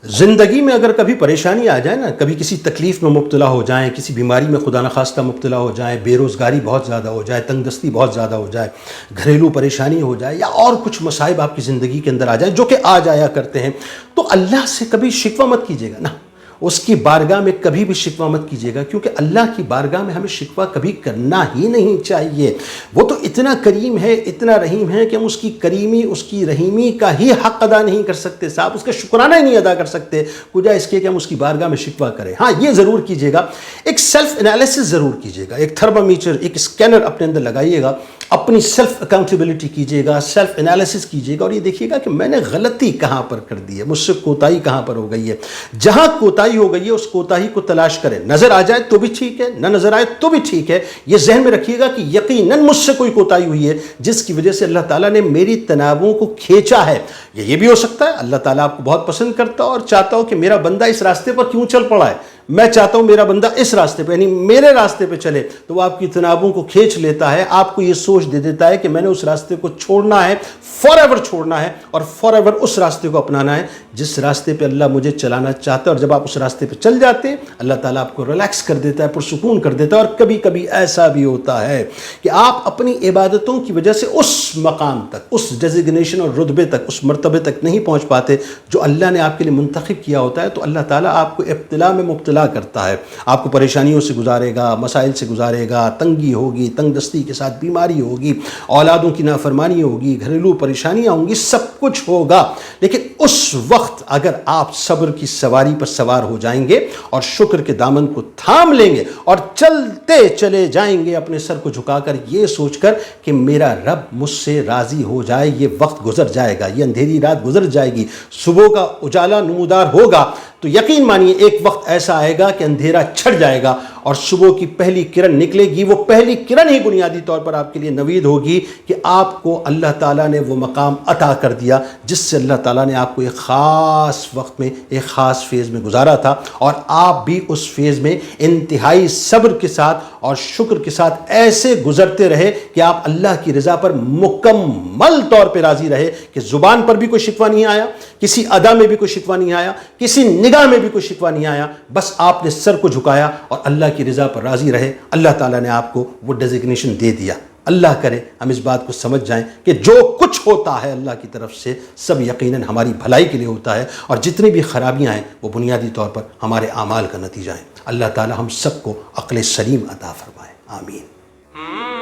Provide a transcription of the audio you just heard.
زندگی میں اگر کبھی پریشانی آ جائے نا، کبھی کسی تکلیف میں مبتلا ہو جائیں، کسی بیماری میں خدا نخواستہ مبتلا ہو جائیں، بے روزگاری بہت زیادہ ہو جائے، تنگ دستی بہت زیادہ ہو جائے، گھریلو پریشانی ہو جائے، یا اور کچھ مصائب آپ کی زندگی کے اندر آ جائیں جو کہ آ جایا کرتے ہیں، تو اللہ سے کبھی شکوہ مت کیجیے گا نا، اس کی بارگاہ میں کبھی بھی شکوہ مت کیجیے گا، کیونکہ اللہ کی بارگاہ میں ہمیں شکوہ کبھی کرنا ہی نہیں چاہیے۔ وہ تو اتنا کریم ہے، اتنا رحیم ہے کہ ہم اس کی کریمی، اس کی رحیمی کا ہی حق ادا نہیں کر سکتے صاحب، اس کا شکرانہ ہی نہیں ادا کر سکتے، بجائے اس کے کہ ہم اس کی بارگاہ میں شکوہ کریں۔ ہاں یہ ضرور کیجیے گا، ایک سیلف انالیسس ضرور کیجیے گا، ایک تھرمامیٹر، ایک اسکینر اپنے اندر لگائیے گا، اپنی سیلف اکاؤنٹیبلٹی کیجیے گا، سیلف انالیسس کیجیے گا، اور یہ دیکھیے گا کہ میں نے غلطی کہاں پر کر دی ہے، مجھ سے کوتاہی کہاں پر ہو گئی ہے۔ جہاں کوتاہی ہو گئی ہے اس کوتاہی کو تلاش کریں، نظر آ جائے تو بھی ٹھیک ہے، نہ نظر آئے تو بھی ٹھیک ہے، یہ ذہن میں رکھیے گا کہ یقیناً مجھ سے کوئی کوتاہی ہوئی ہے جس کی وجہ سے اللہ تعالیٰ نے میری تنابوں کو کھینچا ہے۔ یہ بھی ہو سکتا ہے اللہ تعالیٰ آپ کو بہت پسند کرتا ہو اور چاہتا ہو کہ میرا بندہ اس راستے پر کیوں چل پڑا ہے، میں چاہتا ہوں میرا بندہ اس راستے پہ یعنی میرے راستے پہ چلے، تو وہ آپ کی تنابوں کو کھینچ لیتا ہے، آپ کو یہ سوچ دے دیتا ہے کہ میں نے اس راستے کو چھوڑنا ہے، فار ایور چھوڑنا ہے، اور فار ایور اس راستے کو اپنانا ہے جس راستے پہ اللہ مجھے چلانا چاہتا ہے۔ اور جب آپ اس راستے پہ چل جاتے ہیں اللہ تعالیٰ آپ کو ریلیکس کر دیتا ہے، پرسکون کر دیتا ہے۔ اور کبھی کبھی ایسا بھی ہوتا ہے کہ آپ اپنی عبادتوں کی وجہ سے اس مقام تک، اس ڈیزگنیشن اور رتبے تک، اس مرتبے تک نہیں پہنچ پاتے جو اللہ نے آپ کے لیے منتخب کیا ہوتا ہے، تو اللہ تعالیٰ آپ کو ابتلا میں مبتلا کرتا ہے، آپ کو پریشانیوں سے گزارے گا، مسائل سے گزارے گا، تنگی ہوگی، تنگ دستی کے ساتھ بیماری ہوگی، اولادوں کی نافرمانی ہوگی، گھریلو پریشانیاں ہوں گی، سب کچھ ہوگا، لیکن اس وقت اگر آپ صبر کی سواری پر سوار ہو جائیں گے اور شکر کے دامن کو تھام لیں گے اور چلتے چلے جائیں گے اپنے سر کو جھکا کر، یہ سوچ کر کہ میرا رب مجھ سے راضی ہو جائے، یہ وقت گزر جائے گا، یہ اندھیری رات گزر جائے گی، صبح کا اجالا نمودار ہوگا، تو یقین مانیے ایک وقت ایسا آئے گا کہ اندھیرا چھٹ جائے گا اور صبح کی پہلی کرن نکلے گی۔ وہ پہلی کرن ہی بنیادی طور پر آپ کے لیے نوید ہوگی کہ آپ کو اللہ تعالیٰ نے وہ مقام عطا کر دیا جس سے اللہ تعالیٰ نے آپ کو ایک خاص وقت میں، ایک خاص فیز میں گزارا تھا، اور آپ بھی اس فیز میں انتہائی صبر کے ساتھ اور شکر کے ساتھ ایسے گزرتے رہے کہ آپ اللہ کی رضا پر مکمل طور پہ راضی رہے، کہ زبان پر بھی کوئی شکوہ نہیں آیا، کسی ادا میں بھی کوئی شکوہ نہیں آیا، کسی نگاہ میں بھی کوئی شکوہ نہیں آیا، بس آپ نے سر کو جھکایا اور اللہ کی رضا پر راضی رہے۔ اللہ تعالیٰ نے آپ کو وہ ڈیزگنیشن دے دیا۔ اللہ کرے ہم اس بات کو سمجھ جائیں کہ جو کچھ ہوتا ہے اللہ کی طرف سے سب یقیناً ہماری بھلائی کے لیے ہوتا ہے، اور جتنی بھی خرابیاں ہیں وہ بنیادی طور پر ہمارے اعمال کا نتیجہ ہیں۔ اللہ تعالیٰ ہم سب کو عقل سلیم عطا فرمائے، آمین۔